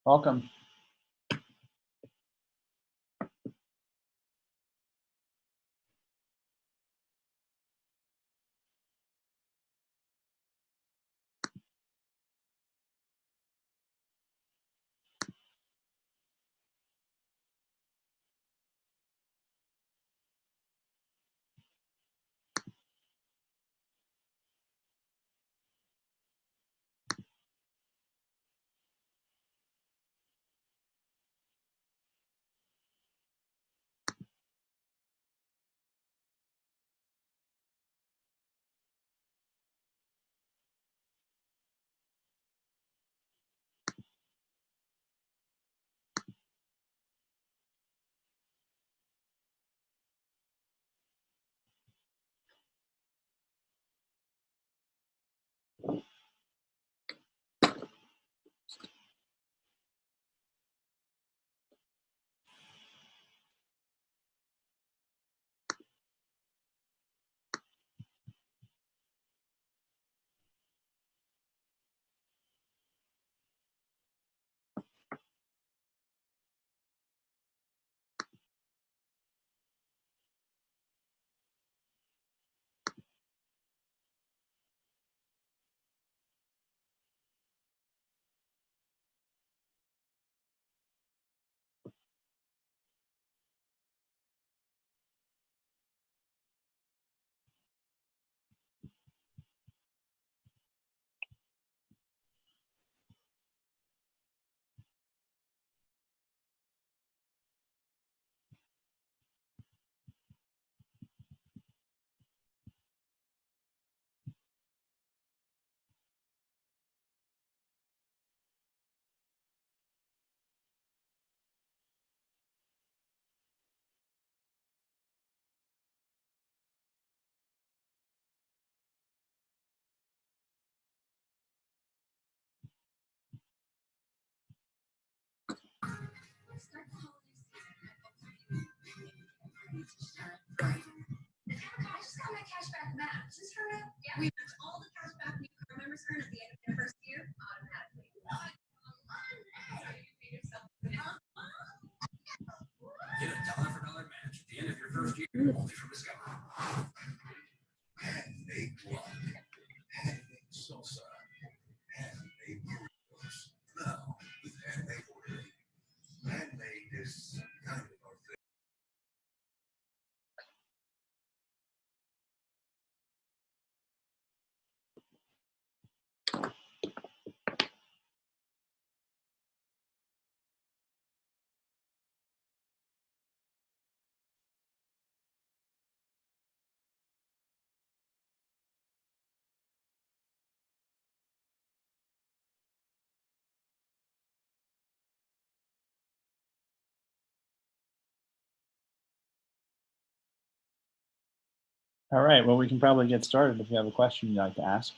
Welcome. Get a dollar-for-dollar match at the end of your first year, only from Discovery. Handmade blood, handmade salsa, handmade burritos. Now, with handmade ordering, handmade is kind of our thing. All right, well, we can probably get started if you have a question you'd like to ask.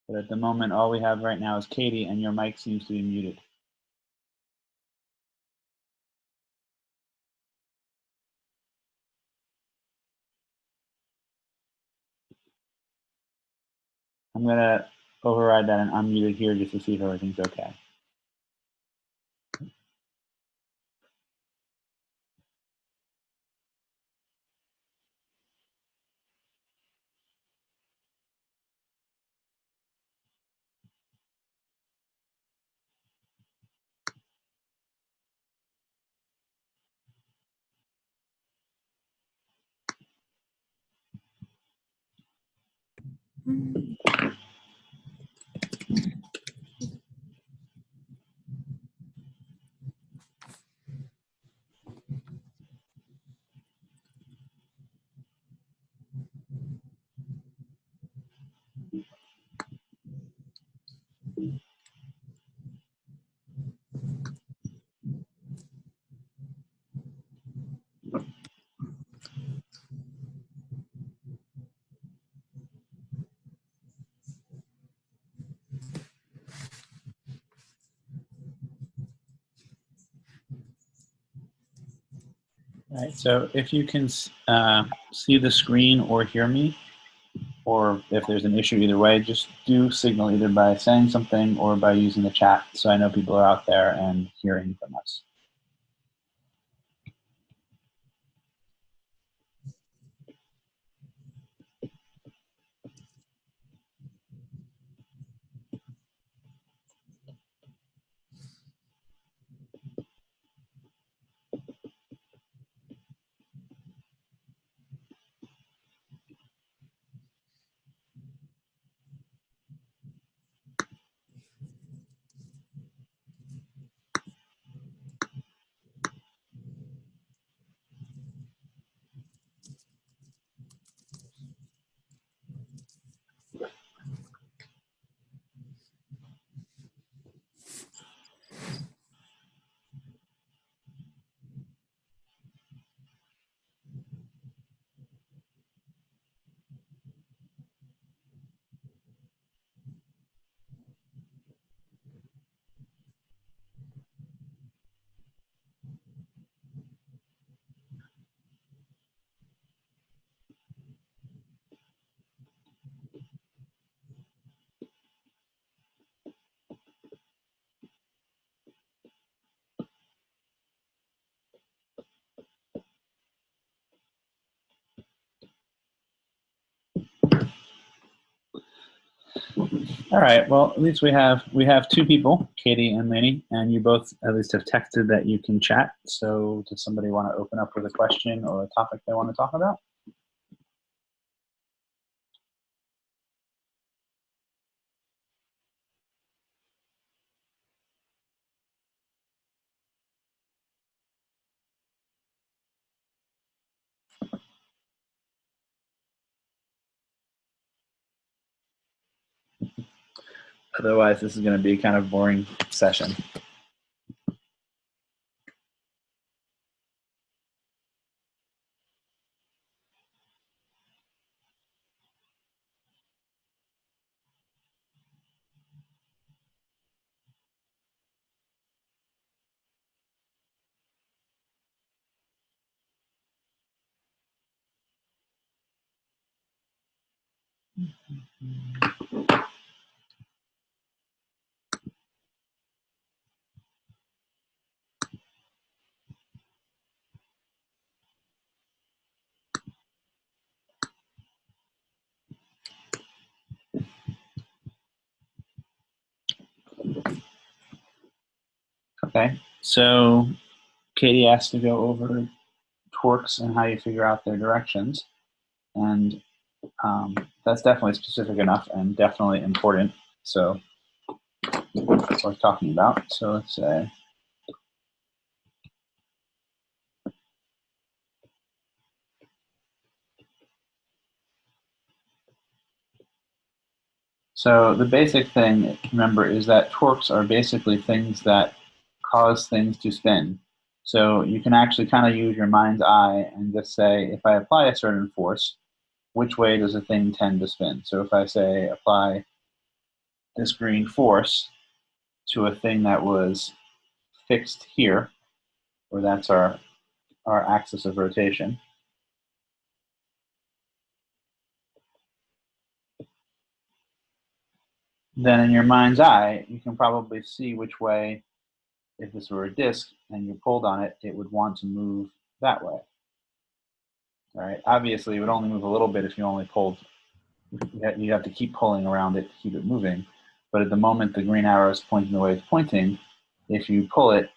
But at the moment, all we have right now is Katie, and your mic seems to be muted. I'm going to override that and unmute it here just to see if everything's okay. All right, so if you can see the screen or hear me, or if there's an issue either way, just do signal either by saying something or by using the chat so I know people are out there and hearing from us. All right, well, at least we have two people, Katie and Laney, and you both at least have texted that you can chat. So does somebody want to open up with a question or a topic they want to talk about? Otherwise, this is going to be a kind of boring session. Okay, so Katie asked to go over torques and how you figure out their directions. And that's definitely specific enough and definitely important. So that's worth talking about. So let's say, so the basic thing, remember, is that torques are basically things that cause things to spin. So you can actually kind of use your mind's eye and just say, if I apply a certain force, which way does a thing tend to spin? So if I say apply this green force to a thing that was fixed here, where that's our axis of rotation, then in your mind's eye, you can probably see which way, if this were a disk and you pulled on it, it would want to move that way. All right. Obviously, it would only move a little bit if you only pulled. You have to keep pulling around it to keep it moving. But at the moment the green arrow is pointing the way it's pointing, if you pull it,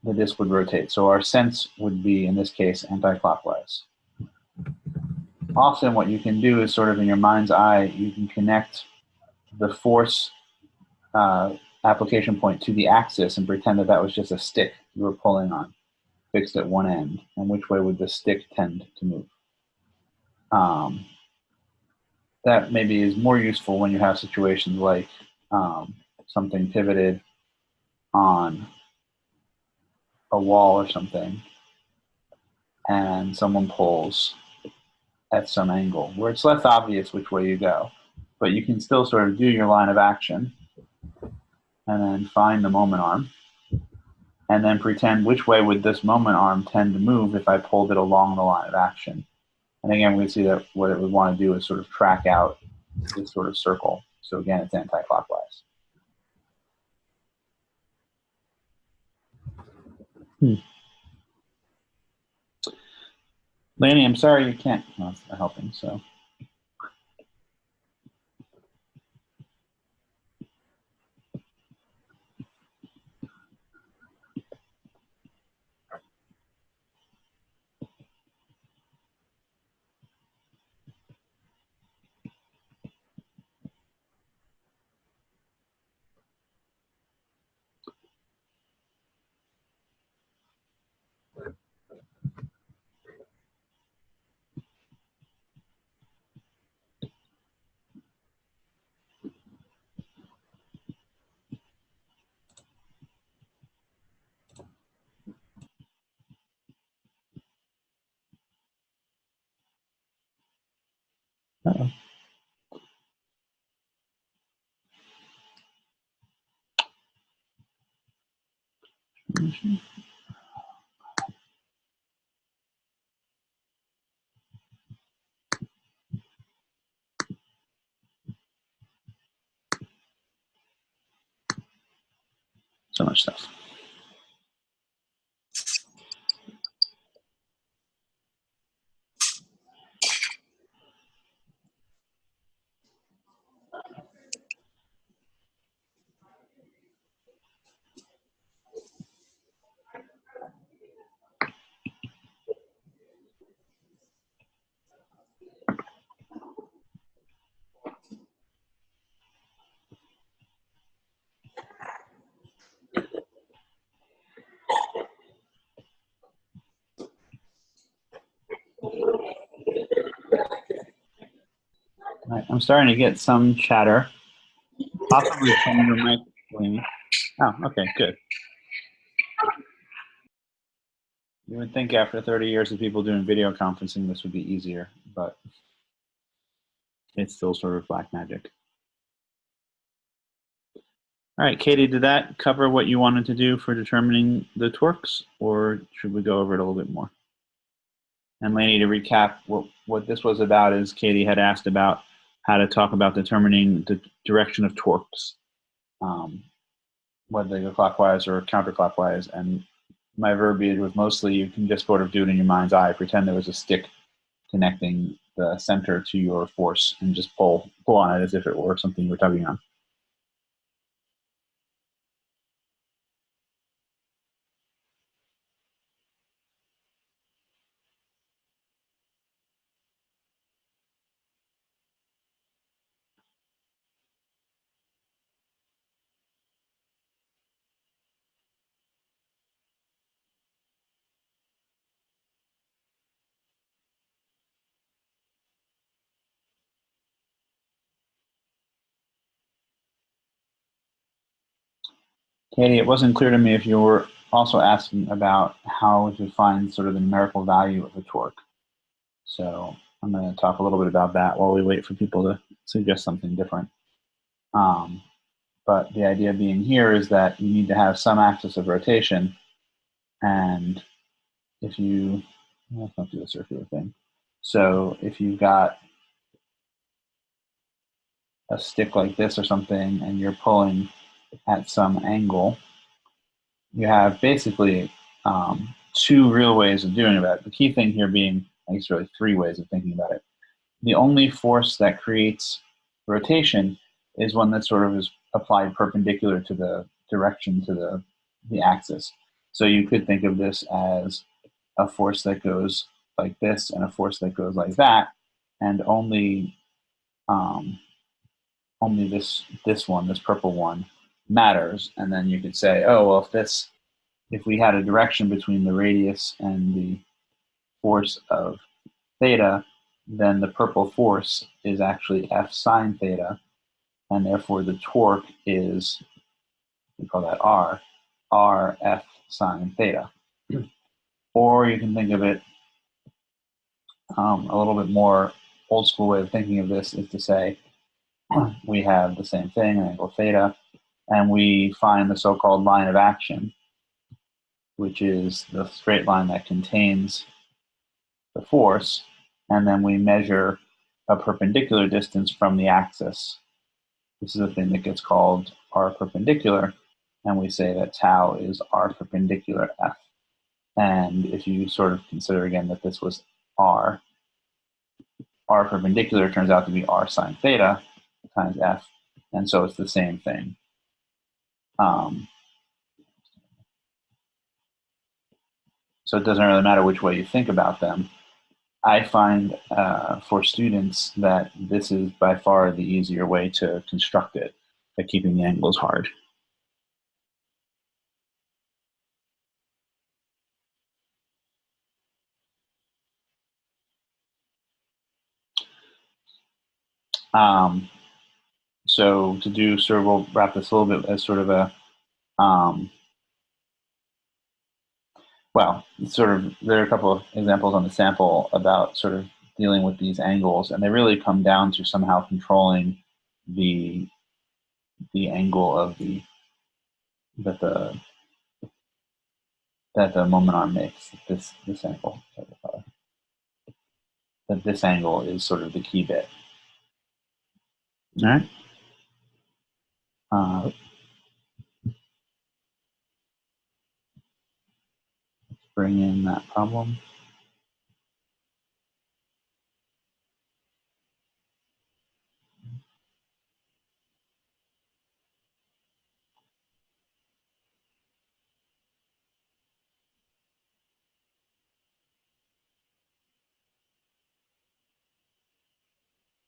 the disk would rotate. So our sense would be, in this case, anti-clockwise. Often what you can do is sort of in your mind's eye, you can connect the force application point to the axis and pretend that that was just a stick you were pulling on, fixed at one end, and which way would the stick tend to move. That maybe is more useful when you have situations like something pivoted on a wall or something, and someone pulls at some angle, where it's less obvious which way you go, but you can still sort of do your line of action and then find the moment arm, and then pretend which way would this moment arm tend to move if I pulled it along the line of action. And again, we see that what it would want to do is sort of track out this sort of circle. So again, it's anti-clockwise. Lanny, I'm sorry you can't. No, it's not helping. So. Uh-oh. So much stuff. All right, I'm starting to get some chatter, possibly from your mic. Oh, okay, good. You would think after 30 years of people doing video conferencing, this would be easier, but it's still sort of black magic. All right, Katie, did that cover what you wanted to do for determining the torques, or should we go over it a little bit more? And Laney, to recap, what this was about is Katie had asked about how to talk about determining the direction of torques, whether they go clockwise or counterclockwise. And my verbiage was mostly you can just sort of do it in your mind's eye, pretend there was a stick connecting the center to your force and just pull on it as if it were something you were tugging on. Katie, it wasn't clear to me if you were also asking about how to find sort of the numerical value of a torque. So I'm going to talk a little bit about that while we wait for people to suggest something different. But the idea being here is that you need to have some axis of rotation, and if you, let's not do the circular thing. So if you've got a stick like this or something and you're pulling at some angle, you have basically two real ways of doing that. The key thing here being, I guess really three ways of thinking about it. The only force that creates rotation is one that sort of is applied perpendicular to the direction to the axis. So you could think of this as a force that goes like this and a force that goes like that, and only this one, this purple one, matters. And then you could say, oh well, if we had a direction between the radius and the force of theta, then the purple force is actually F sine theta, and therefore the torque is, we call that R F sine theta. Or you can think of it a little bit more old school way of thinking of this is to say we have the same thing, an angle theta, and we find the so-called line of action, which is the straight line that contains the force, and then we measure a perpendicular distance from the axis. This is a thing that gets called r perpendicular, and we say that tau is r perpendicular f. And if you sort of consider again that this was r perpendicular turns out to be r sine theta times f, and so it's the same thing. So it doesn't really matter which way you think about them. I find for students that this is by far the easier way to construct it by keeping the angles hard. So to do sort of, we'll wrap this a little bit as sort of a, well, sort of, there are a couple of examples on the sample about sort of dealing with these angles, and they really come down to somehow controlling the angle of that the moment arm makes, this angle. That this angle is sort of the key bit. All right. Let's bring in that problem.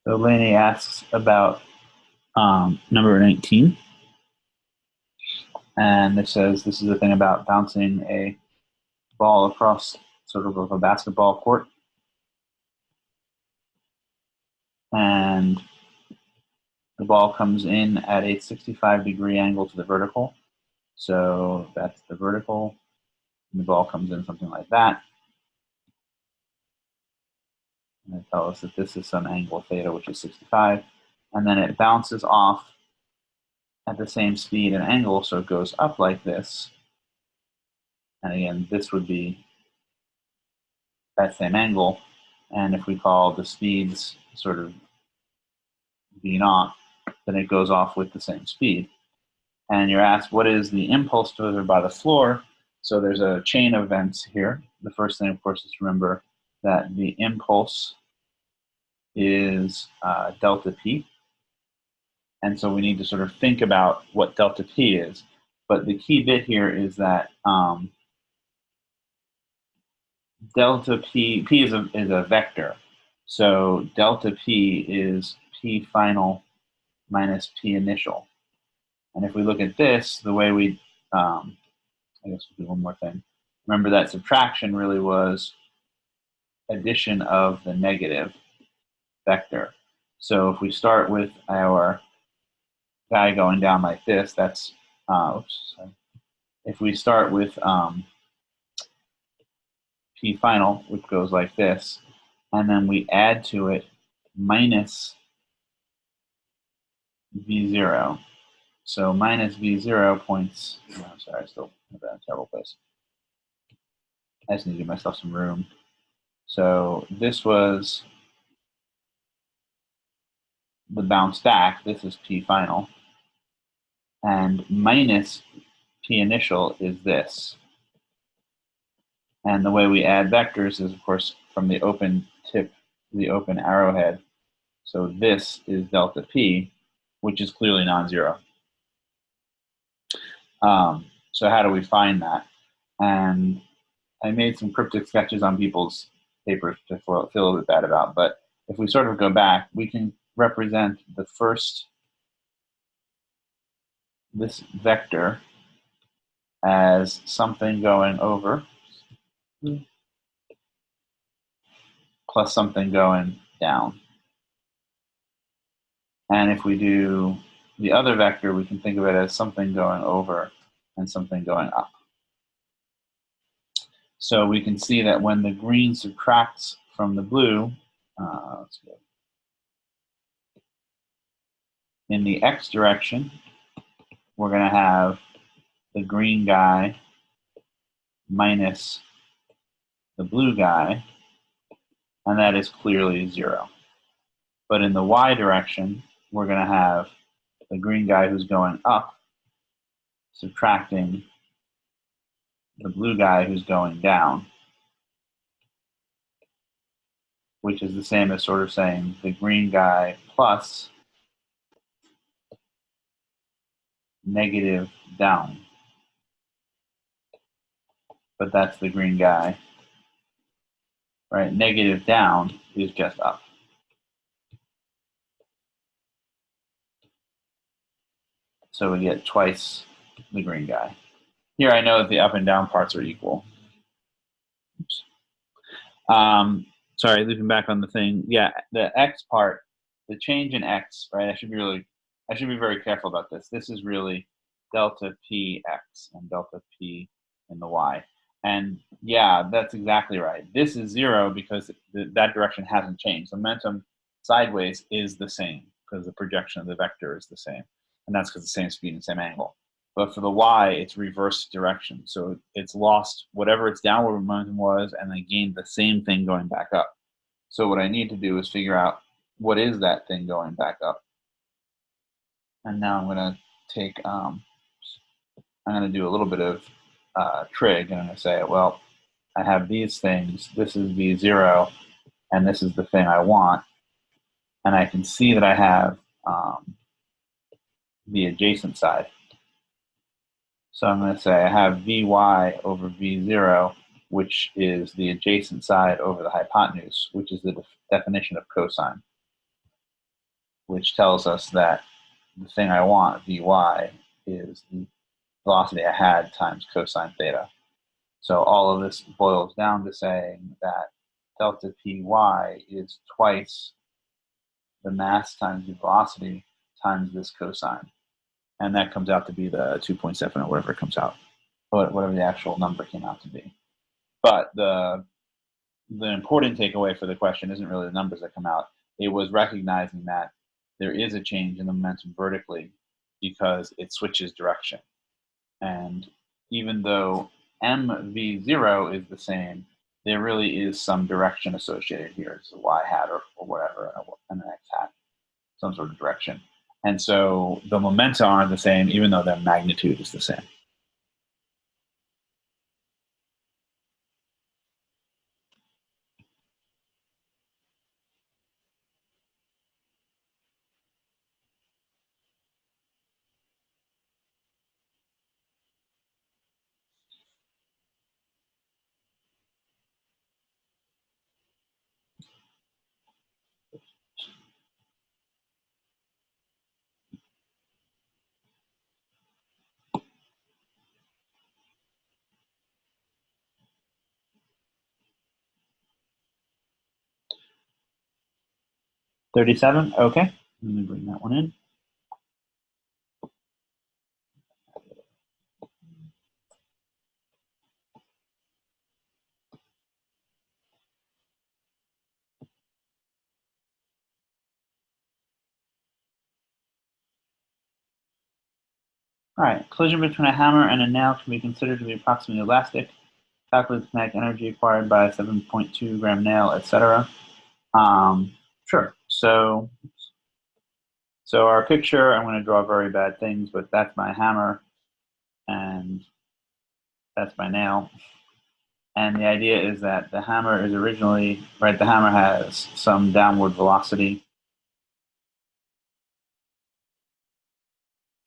So Laney asks about number 19. And it says this is the thing about bouncing a ball across sort of a basketball court. And the ball comes in at a 65-degree angle to the vertical. So that's the vertical. And the ball comes in something like that. And they tell us that this is some angle theta, which is 65. And then it bounces off at the same speed and angle, so it goes up like this. And again, this would be that same angle. And if we call the speeds sort of v naught, then it goes off with the same speed. And you're asked, what is the impulse delivered by the floor? So there's a chain of events here. The first thing, of course, is to remember that the impulse is delta p. And so we need to sort of think about what delta p is. But the key bit here is that delta p is a vector. So delta p is p final minus p initial. And if we look at this, the way we, I guess we'll do one more thing. Remember that subtraction really was addition of the negative vector. So if we start with our guy going down like this, that's, oops, sorry. If we start with p final, which goes like this, and then we add to it minus v0. So minus v0 points, I'm sorry, I still have that in a terrible place. I just need to give myself some room. So this was the bounce back. This is p final. And minus p initial is this. And the way we add vectors is, of course, from the open tip to the open arrowhead. So this is delta p, which is clearly non-zero. So how do we find that? And I made some cryptic sketches on people's papers to feel a little bit bad about, but if we sort of go back, we can represent the first, this vector, as something going over plus something going down. And if we do the other vector, we can think of it as something going over and something going up. So we can see that when the green subtracts from the blue, let's go. In the x direction, we're going to have the green guy minus the blue guy, and that is clearly 0. But in the y direction, we're going to have the green guy who's going up subtracting the blue guy who's going down, which is the same as sort of saying the green guy plus negative down. But that's the green guy, right? Negative down is just up. So we get twice the green guy. Here I know that the up and down parts are equal. Oops. Sorry, looping back on the thing. Yeah, the x part, the change in x, right? I should be very careful about this. This is really delta p x and delta p in the y. And yeah, that's exactly right. This is 0 because that direction hasn't changed. The momentum sideways is the same because the projection of the vector is the same. And that's because the same speed and same angle. But for the y, it's reverse direction. So it's lost whatever its downward momentum was and then gained the same thing going back up. So what I need to do is figure out what is that thing going back up. And now I'm going to take, I'm going to do a little bit of trig, and I'm going to say, well, I have these things. This is V0, and this is the thing I want. And I can see that I have the adjacent side. So I'm going to say I have Vy over V0, which is the adjacent side over the hypotenuse, which is the definition of cosine, which tells us that the thing I want, Vy, is the velocity I had times cosine theta. So all of this boils down to saying that delta Py is twice the mass times the velocity times this cosine. And that comes out to be the 2.7 or whatever it comes out, whatever the actual number came out to be. But the important takeaway for the question isn't really the numbers that come out. It was recognizing that there is a change in the momentum vertically because it switches direction. And even though mv0 is the same, there really is some direction associated here. It's a y hat or whatever, and an x hat, some sort of direction. And so the momenta aren't the same, even though their magnitude is the same. $37, okay. Let me bring that one in. All right, collision between a hammer and a nail can be considered to be approximately elastic. Calculate the kinetic energy acquired by a 7.2 gram nail, etc. Sure. So our picture, I'm going to draw very bad things, but that's my hammer, and that's my nail. And the idea is that the hammer is originally, right, the hammer has some downward velocity,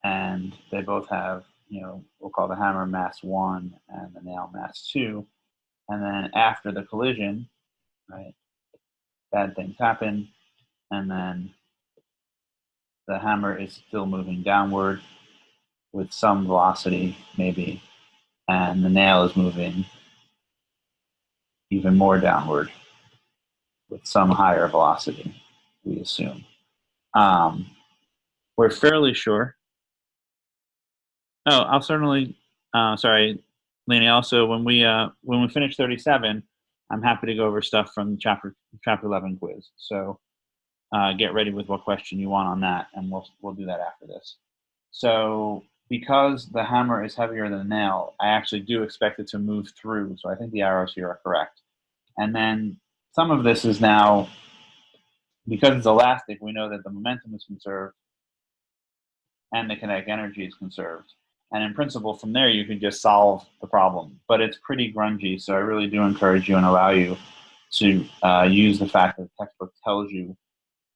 and they both have, we'll call the hammer mass 1 and the nail mass 2. And then after the collision, right, bad things happen, and then the hammer is still moving downward with some velocity, maybe, and the nail is moving even more downward with some higher velocity, we assume. We're fairly sure. Oh, I'll certainly, sorry, Laney, also, when we finish 37, I'm happy to go over stuff from chapter 11 quiz. So get ready with what question you want on that, and we'll do that after this. So because the hammer is heavier than the nail, I actually do expect it to move through. So I think the arrows here are correct. And then some of this is now because it's elastic, we know that the momentum is conserved and the kinetic energy is conserved. And in principle, from there, you can just solve the problem. But it's pretty grungy, so I really do encourage you and allow you to use the fact that the textbook tells you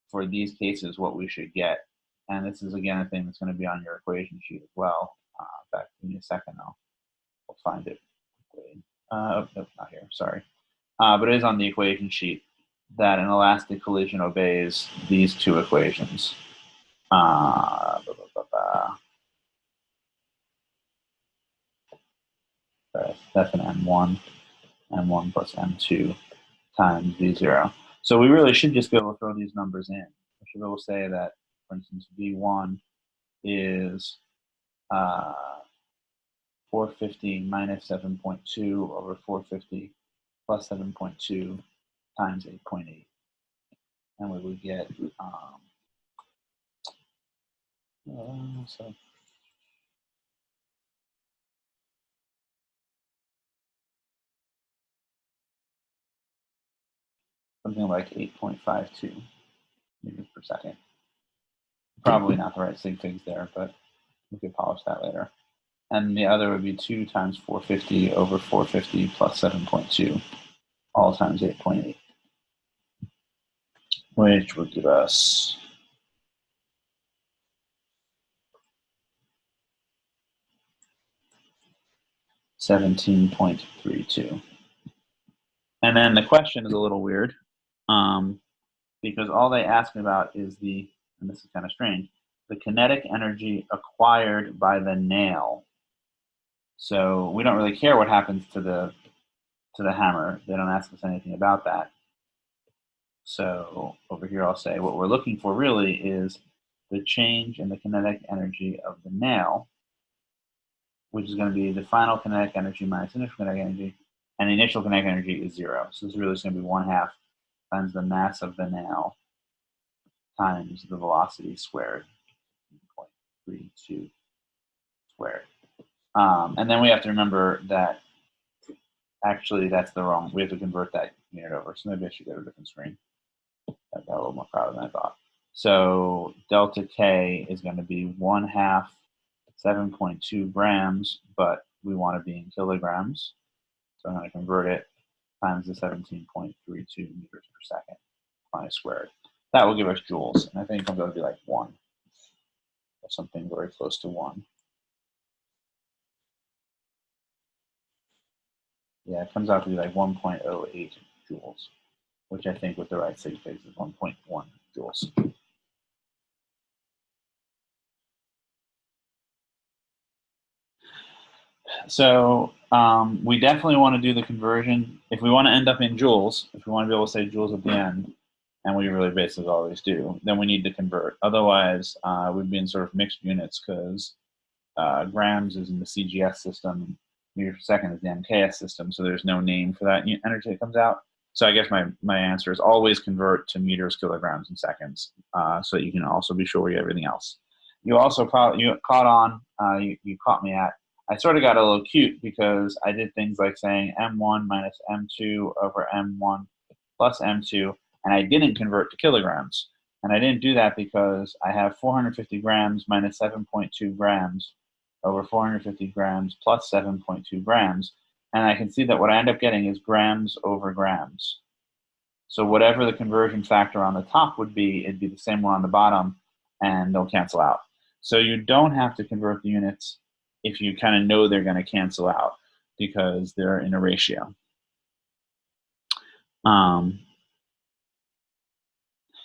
for these cases what we should get. And this is, again, a thing that's going to be on your equation sheet as well. In fact, give me a second, I'll find it. Oh, no, not here, sorry. But it is on the equation sheet that an elastic collision obeys these two equations. That's an M1 plus M2 times V0. So we really should just be able to throw these numbers in. We should be able to say that, for instance, V1 is 450 minus 7.2 over 450 plus 7.2 times 8.8. And we would get something like 8.52 meters per second. Probably not the right sig figs there, but we could polish that later. And the other would be 2 times 450 over 450 plus 7.2, all times 8.8, which would give us 17.32. And then the question is a little weird, because all they ask me about is the, and this is kind of strange, the kinetic energy acquired by the nail. So we don't really care what happens to the hammer. They don't ask us anything about that. So over here I'll say what we're looking for really is the change in the kinetic energy of the nail, which is going to be the final kinetic energy minus initial kinetic energy, and the initial kinetic energy is 0. So this is really just going to be 1/2 times the mass of the nail times the velocity squared, 0.32 squared. And then we have to remember that actually that's the wrong, we have to convert that unit over. So maybe I should go to a different screen. That got a little more crowded than I thought. So delta K is going to be 1/2 7.2 grams, but we want to be in kilograms. So I'm going to convert it times the 17.32 meters per second, pi squared. That will give us joules, and I think I'm going to be like 1, or something very close to 1. Yeah, it comes out to be like 1.08 joules, which I think with the right sig figs is 1.1 joules. So we definitely want to do the conversion. If we want to end up in joules, if we want to be able to say joules at the end, and we really basically always do, then we need to convert. Otherwise, we'd be in sort of mixed units because grams is in the CGS system, meters per second is the MKS system, so there's no name for that energy that comes out. So I guess my answer is always convert to meters, kilograms, and seconds, so that you can also be sure you get everything else. You also probably caught on, you caught me at, I sort of got a little cute because I did things like saying M1 minus M2 over M1 plus M2, and I didn't convert to kilograms. And I didn't do that because I have 450 grams minus 7.2 grams over 450 grams plus 7.2 grams. And I can see that what I end up getting is grams over grams. So whatever the conversion factor on the top would be, it'd be the same one on the bottom, and they'll cancel out. So you don't have to convert the units if you kind of know they're going to cancel out because they're in a ratio.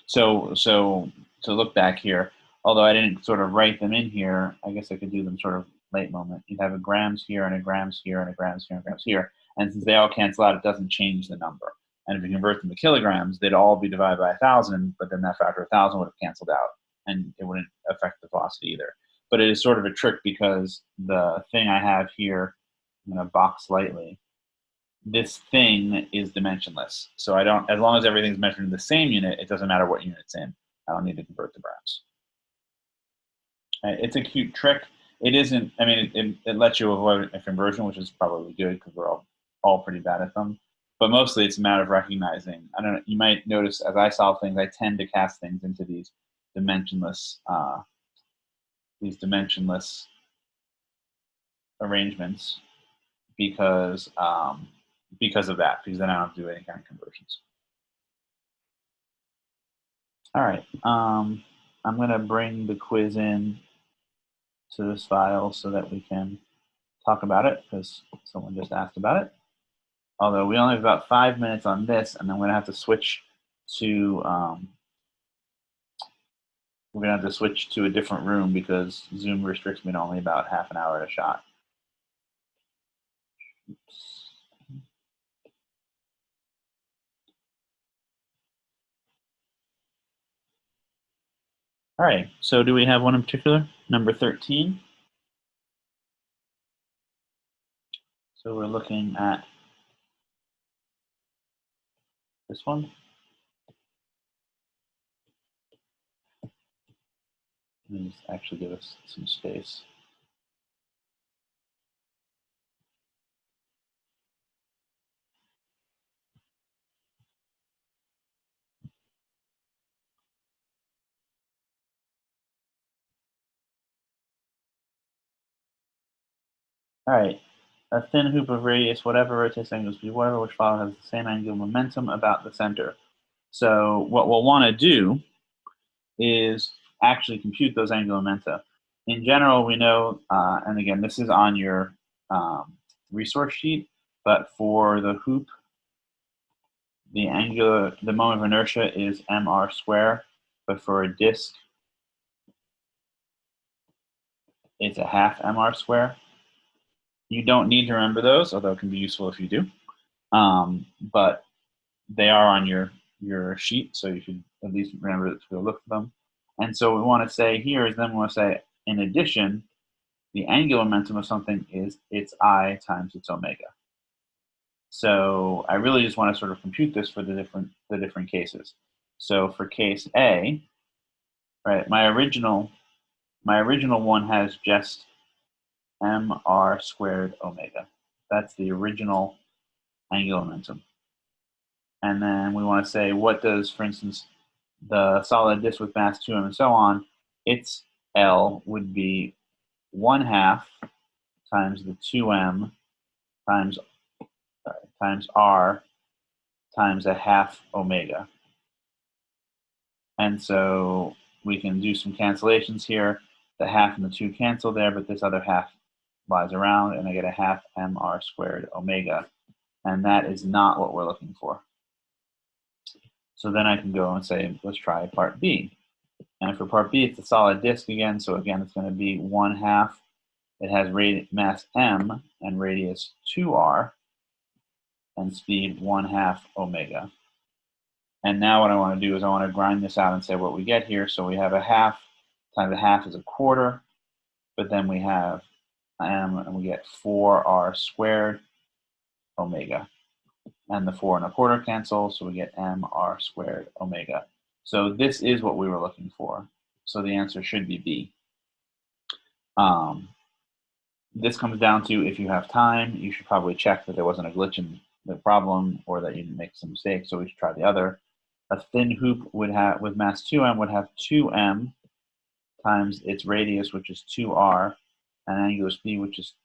So to look back here, although I didn't sort of write them in here, I guess I could do them sort of late moment. You'd have a grams here and a grams here and a grams here and a grams here. And since they all cancel out, it doesn't change the number. And if you convert them to kilograms, they'd all be divided by 1,000, but then that factor of 1,000 would have canceled out, and it wouldn't affect the velocity either. But it is sort of a trick because the thing I have here, I'm going to box slightly, this thing is dimensionless. So I don't, as long as everything's measured in the same unit, it doesn't matter what unit it's in. I don't need to convert to grams. It's a cute trick. It isn't, I mean, it lets you avoid a conversion, which is probably good because we're all pretty bad at them. but mostly it's a matter of recognizing. I don't know. You might notice as I solve things, I tend to cast things into these dimensionless arrangements because of that, because then I don't have to do any kind of conversions. All right, I'm going to bring the quiz in to this file so that we can talk about it, because someone just asked about it. Although we only have about 5 minutes on this, and then we're going to have to switch to a different room because Zoom restricts me to only about half an hour at a shot. Oops. All right, so do we have one in particular? Number 13. So we're looking at this one. Let me just actually give us some space. All right, a thin hoop of radius, whatever rotates angles b, whatever which follow has the same angular momentum about the center. So what we'll want to do is actually compute those angular momenta. In general, we know, and again, this is on your resource sheet, but for the hoop, the moment of inertia is mr square, but for a disk, it's a half mr square. You don't need to remember those, although it can be useful if you do. But they are on your sheet, so you should at least remember to go look for them. And so what we want to say here is then we want to say, in addition, the angular momentum of something is its I times its omega. So I really just want to sort of compute this for the different cases. So for case A, right, my original one has just mr squared omega. That's the original angular momentum. And then we want to say, what does, for instance, the solid disk with mass 2m and so on, its L would be 1/2 times the 2m times r times a half omega. And so we can do some cancellations here. The half and the 2 cancel there, but this other half lies around, and I get a half mr squared omega. And that is not what we're looking for. So then I can go and say, let's try part B. And for part B, it's a solid disk again. So again, it's going to be 1/2. It has mass m and radius 2r and speed 1/2 omega. And now what I want to do is I want to grind this out and say what we get here. So we have a half times a half is a quarter, but then we have m and we get 4r squared omega. And the 4 1/4 cancel, so we get mr squared omega. So this is what we were looking for. So the answer should be B. This comes down to, if you have time, you should probably check that there wasn't a glitch in the problem or that you didn't make some mistakes, so we should try the other. A thin hoop would have, with mass 2m, would have 2m times its radius, which is 2r, and angular speed, which is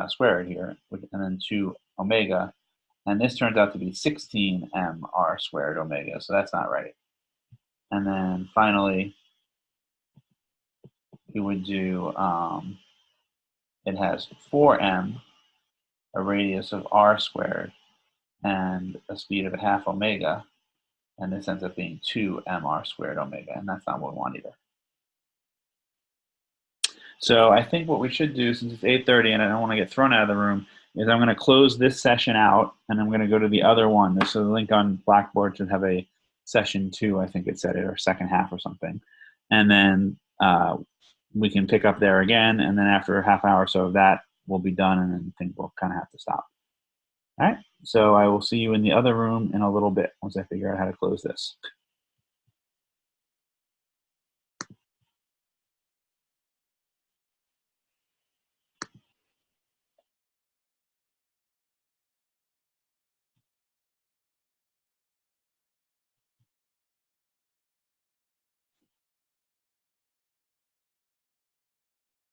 squared here, and then 2 omega. And this turns out to be 16 mr squared omega, so that's not right. And then finally, you would do, it has 4m, a radius of r squared, and a speed of a half omega, and this ends up being 2 mr squared omega, and that's not what we want either. So I think what we should do, since it's 8:30 and I don't want to get thrown out of the room, is I'm going to close this session out, and I'm going to go to the other one. So the link on Blackboard should have a session 2, I think it said it, or second half or something. And then we can pick up there again, and then after a half hour or so of that, we'll be done, and then I think we'll kind of have to stop. All right, so I will see you in the other room in a little bit once I figure out how to close this.